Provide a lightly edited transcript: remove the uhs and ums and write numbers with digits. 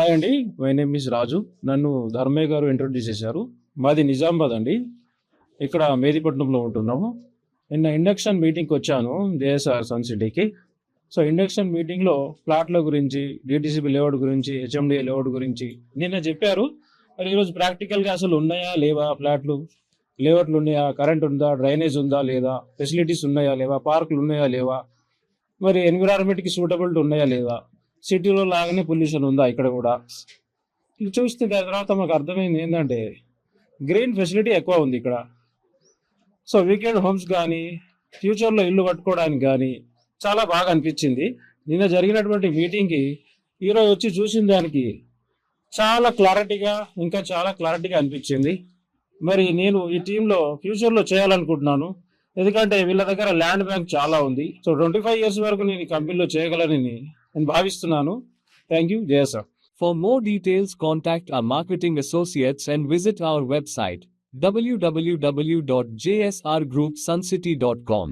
Hi అండి. My name is రాజు. నన్ను ధర్మయ్య గారు ఇంట్రొడ్యూస్ చేశారు. మాది నిజామాబాద్ అండి. ఇక్కడ మేదీపట్నంలో ఉంటున్నాము. నిన్న ఇండక్షన్ మీటింగ్కి వచ్చాను జేఎస్ఆర్ సన్ సిటీకి. సో ఇండక్షన్ మీటింగ్లో ప్లాట్ల గురించి, డిటిసిబి లేఅవుట్ గురించి, హెచ్ఎండిఏ లేఅవుట్ గురించి నిన్న చెప్పారు. మరి ఈరోజు ప్రాక్టికల్గా అసలు ఉన్నాయా లేవా ప్లాట్లు, లేఅవుట్లు ఉన్నాయా, కరెంట్ ఉందా, డ్రైనేజ్ ఉందా లేదా, ఫెసిలిటీస్ ఉన్నాయా లేవా, పార్కులు ఉన్నాయా లేవా, మరి ఎన్విరాన్మెంట్కి సూటబిలిటీ ఉన్నాయా లేదా, సిటీలో లాగానే పొల్యూషన్ ఉందా ఇక్కడ కూడా. ఇది చూస్తే దాని తర్వాత మాకు అర్థమైంది ఏంటంటే గ్రీన్ ఫెసిలిటీ ఎక్కువ ఉంది ఇక్కడ. సో వీకెండ్ హోమ్స్ కానీ, ఫ్యూచర్లో ఇల్లు కట్టుకోవడానికి కానీ చాలా బాగా అనిపించింది. నిన్న జరిగినటువంటి మీటింగ్కి ఈరోజు వచ్చి చూసిన దానికి చాలా క్లారిటీగా, ఇంకా చాలా క్లారిటీగా అనిపించింది. మరి నేను ఈ టీంలో ఫ్యూచర్లో చేయాలనుకుంటున్నాను. ఎందుకంటే వీళ్ళ దగ్గర ల్యాండ్ బ్యాంక్ చాలా ఉంది. సో 25 years వరకు నేను ఈ కంపెనీలో చేయగలనని నేను భావిస్తున్నాను. Thank you. జయసార్. For more details, contact our marketing associates and visit our website www.jsrgroupsuncity.com.